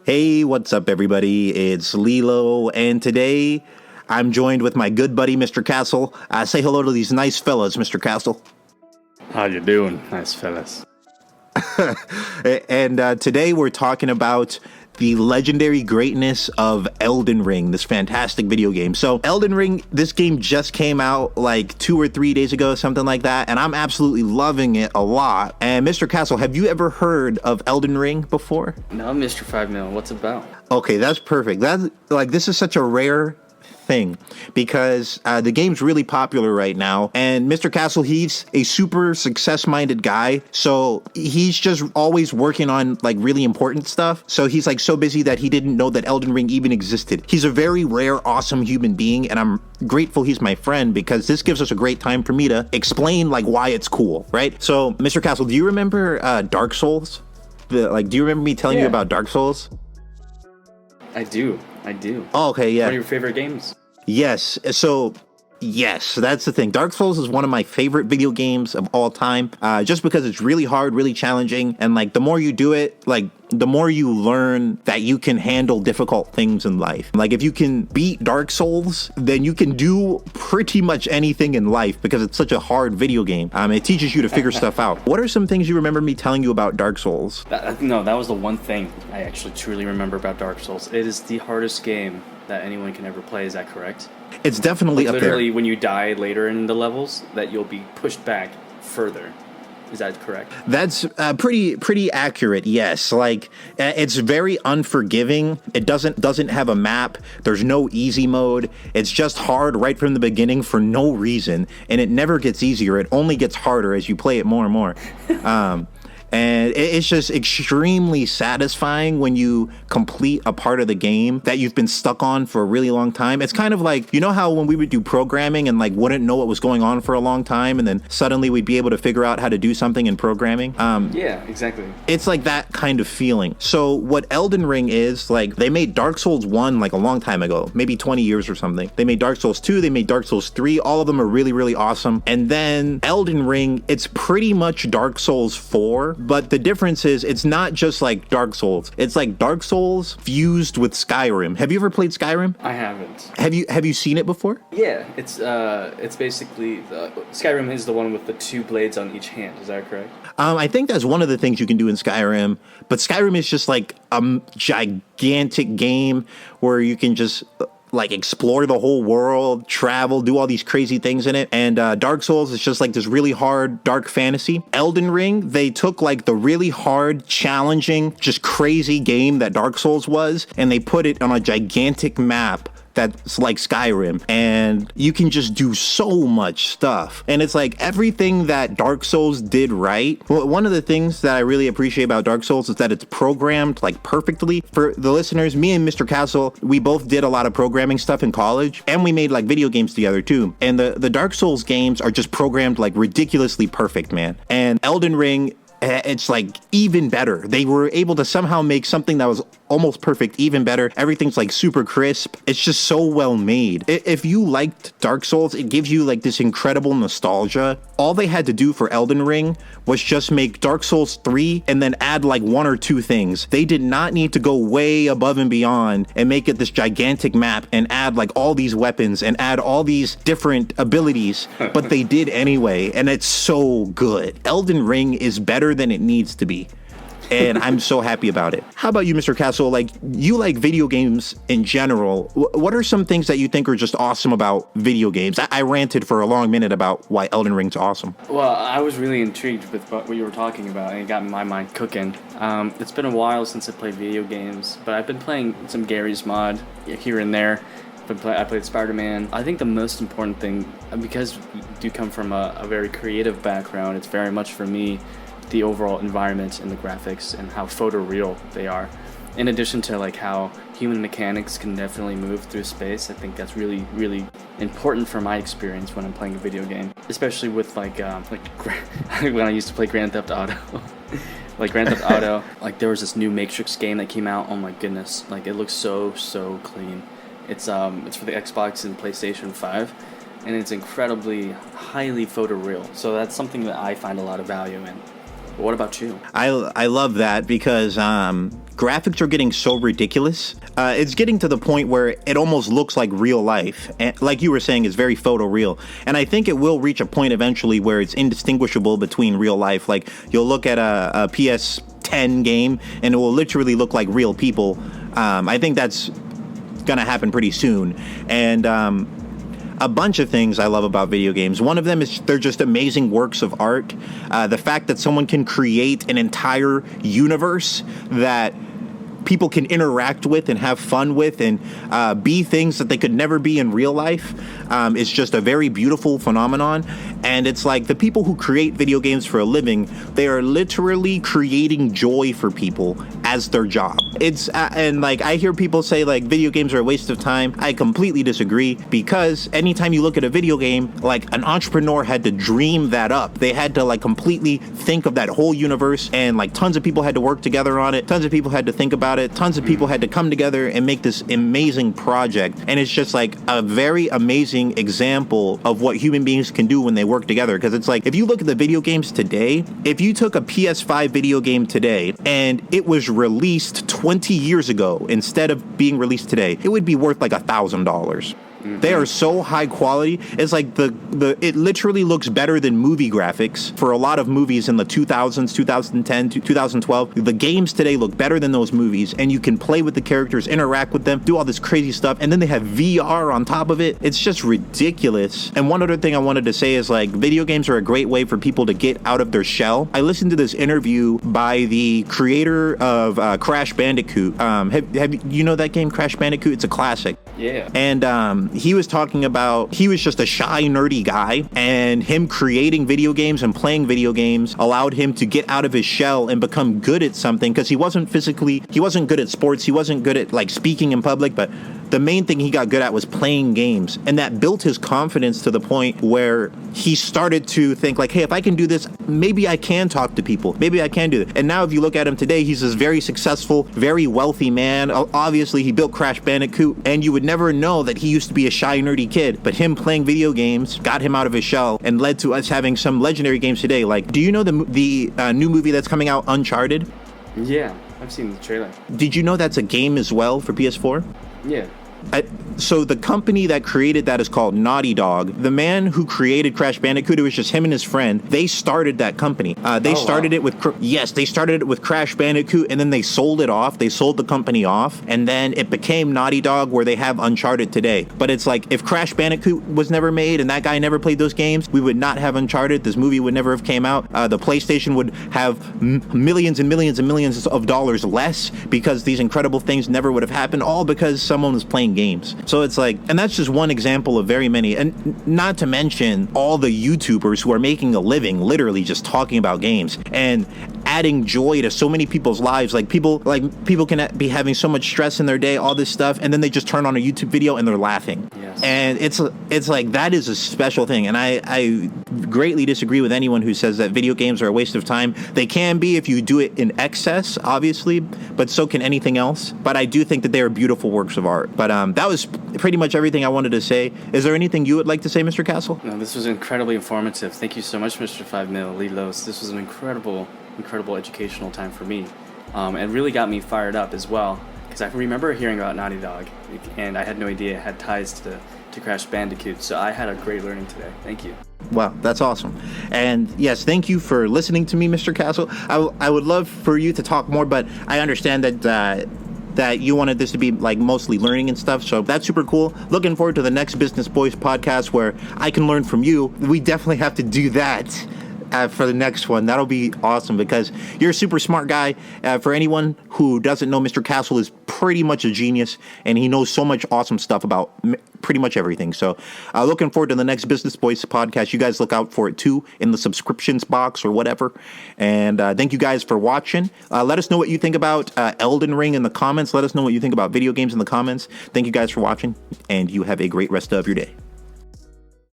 Hey, what's up, everybody? It's Lilo, and today I'm joined with my good buddy, Mr. Castle. Say hello to these nice fellas, Mr. Castle. How you doing, nice fellas? And today we're talking about the legendary greatness of Elden Ring, this fantastic video game. So Elden Ring, this game just came out like 2 or 3 days ago, something like that, and I'm absolutely loving it a lot. And Mr. Castle, have you ever heard of Elden Ring before? No, Mr. 5 Mil, what's it about? Okay, that's perfect. This is such a rare thing because the game's really popular right now, and Mr. Castle, he's a super success-minded guy, so he's just always working on like really important stuff. So he's like so busy that he didn't know that Elden Ring even existed. He's a very rare, awesome human being, and I'm grateful he's my friend because this gives us a great time for me to explain like why it's cool, right? So Mr. Castle, do you remember Dark Souls? Do you remember me telling you about Dark Souls? I do. Oh, okay, yeah. One of your favorite games? Yes. So, yes, that's the thing. Dark Souls is one of my favorite video games of all time, just because it's really hard, really challenging, and like the more you do it, like the more you learn that you can handle difficult things in life. Like if you can beat Dark Souls, then you can do pretty much anything in life because it's such a hard video game. It teaches you to figure stuff out. What are some things you remember me telling you about Dark Souls? No, that was the one thing I actually truly remember about Dark Souls. It is the hardest game that anyone can ever play. Is that correct? It's definitely up there. Literally, when you die later in the levels, that you'll be pushed back further. Is that correct? That's pretty accurate. Yes, like it's very unforgiving. It doesn't have a map. There's no easy mode. It's just hard right from the beginning for no reason, and it never gets easier. It only gets harder as you play it more and more. And it's just extremely satisfying when you complete a part of the game that you've been stuck on for a really long time. It's kind of like, you know how when we would do programming and like wouldn't know what was going on for a long time, and then suddenly we'd be able to figure out how to do something in programming? Yeah, exactly. It's like that kind of feeling. So what Elden Ring is, like they made Dark Souls 1 like a long time ago, maybe 20 years or something. They made Dark Souls 2, they made Dark Souls 3. All of them are really, really awesome. And then Elden Ring, it's pretty much Dark Souls 4. But the difference is it's not just like Dark Souls. It's like Dark Souls fused with Skyrim. Have you ever played Skyrim? I haven't. Have you seen it before? Yeah, it's basically Skyrim is the one with the 2 blades on each hand. Is that correct? I think that's one of the things you can do in Skyrim. But Skyrim is just like a gigantic game where you can just like explore the whole world, travel, do all these crazy things in it. And Dark Souls is just like this really hard dark fantasy. Elden Ring, they took like the really hard, challenging, just crazy game that Dark Souls was, and they put it on a gigantic map that's like Skyrim, and you can just do so much stuff. And it's like everything that Dark Souls did right. One of the things that I really appreciate about Dark Souls is that it's programmed like perfectly. For the listeners, me and Mr. Castle, we both did a lot of programming stuff in college, and we made like video games together too. And the Dark Souls games are just programmed like ridiculously perfect, man. And Elden Ring, it's like even better. They were able to somehow make something that was almost perfect even better. Everything's like super crisp. It's just so well made. If you liked Dark Souls, it gives you like this incredible nostalgia. All they had to do for Elden Ring was just make Dark Souls 3 and then add like 1 or 2 things. They did not need to go way above and beyond and make it this gigantic map and add like all these weapons and add all these different abilities, but they did anyway, and it's so good. Elden Ring is better than it needs to be, and I'm so happy about it. How about you, Mr. Castle? Like, you like video games in general. What are some things that you think are just awesome about video games? I ranted for a long minute about why Elden Ring's awesome. Well, I was really intrigued with what you were talking about, and it got my mind cooking. It's been a while since I played video games, but I've been playing some Gary's Mod here and there. I played Spider-Man. I think the most important thing, because we do come from a very creative background, it's very much for me the overall environment and the graphics and how photoreal they are. In addition to like how human mechanics can definitely move through space, I think that's really, really important for my experience when I'm playing a video game, especially with like when I used to play Grand Theft Auto. Like Grand Theft Auto, like there was this new Matrix game that came out. Oh my goodness, like it looks so clean. It's for the Xbox and PlayStation 5, and it's incredibly highly photoreal. So that's something that I find a lot of value in. What about you? I love that because graphics are getting so ridiculous. It's getting to the point where it almost looks like real life. And like you were saying, it's very photoreal. And I think it will reach a point eventually where it's indistinguishable between real life. Like you'll look at a PS10 game and it will literally look like real people. I think that's going to happen pretty soon. And a bunch of things I love about video games. One of them is they're just amazing works of art. The fact that someone can create an entire universe that people can interact with and have fun with and be things that they could never be in real life is just a very beautiful phenomenon. And it's like the people who create video games for a living, they are literally creating joy for people as their job. It's and like I hear people say like video games are a waste of time. I completely disagree, because anytime you look at a video game, like an entrepreneur had to dream that up. They had to like completely think of that whole universe, and like tons of people had to work together on it. Tons of people had to think about it. Tons of people had to come together and make this amazing project. And it's just like a very amazing example of what human beings can do when they work together. Because it's like, if you look at the video games today, if you took a PS5 video game today and it was released 20 years ago instead of being released today, it would be worth like $1,000. They are so high quality. It's like it literally looks better than movie graphics for a lot of movies in the 2000s, 2010, 2012. The games today look better than those movies, and you can play with the characters, interact with them, do all this crazy stuff, and then they have VR on top of it. It's just ridiculous. And one other thing I wanted to say is like video games are a great way for people to get out of their shell. I listened to this interview by the creator of Crash Bandicoot. Have you know that game, Crash Bandicoot? It's a classic. Yeah. And he was talking about, he was just a shy, nerdy guy, and him creating video games and playing video games allowed him to get out of his shell and become good at something, because he wasn't good at sports, he wasn't good at like speaking in public, but the main thing he got good at was playing games. And that built his confidence to the point where he started to think like, hey, if I can do this, maybe I can talk to people. Maybe I can do it. And now if you look at him today, he's this very successful, very wealthy man. Obviously, he built Crash Bandicoot, and you would never know that he used to be a shy, nerdy kid. But him playing video games got him out of his shell and led to us having some legendary games today. Like, do you know the new movie that's coming out, Uncharted? Yeah, I've seen the trailer. Did you know that's a game as well for PS4? Yeah. So the company that created that is called Naughty Dog. The man who created Crash Bandicoot, it was just him and his friend. They started that company. They started it with Crash Bandicoot, and then they sold it off. They sold the company off, and then it became Naughty Dog, where they have Uncharted today. But it's like, if Crash Bandicoot was never made and that guy never played those games, we would not have Uncharted. This movie would never have came out. The PlayStation would have millions and millions and millions of dollars less, because these incredible things never would have happened, all because someone was playing games. So it's like, and that's just one example of very many, and not to mention all the YouTubers who are making a living literally just talking about games and adding joy to so many people's lives. Like people can be having so much stress in their day, all this stuff, and then they just turn on a YouTube video and they're laughing. Yes. And it's like, that is a special thing. And I greatly disagree with anyone who says that video games are a waste of time. They can be if you do it in excess, obviously, but so can anything else. But I do think that they are beautiful works of art. But that was pretty much everything I wanted to say. Is there anything you would like to say, Mr. Castle? No, this was incredibly informative. Thank you so much, Mr. 5 Mil LeeLos. This was an incredible educational time for me. It really got me fired up as well, because I remember hearing about Naughty Dog, and I had no idea it had ties to Crash Bandicoot. So I had a great learning today. Thank you. Wow, that's awesome. And yes, thank you for listening to me, Mr. Castle. I would love for you to talk more, but I understand that you wanted this to be like mostly learning and stuff, so that's super cool. Looking forward to the next Business Boys podcast where I can learn from you. We definitely have to do that for the next one. That'll be awesome, because you're a super smart guy. For anyone who doesn't know, Mr. Castle is pretty much a genius, and he knows so much awesome stuff about pretty much everything. So looking forward to the next Business Boys podcast. You guys look out for it too in the subscriptions box or whatever. And thank you guys for watching. Let us know what you think about Elden Ring in the comments. Let us know what you think about video games in the comments. Thank you guys for watching, and you have a great rest of your day.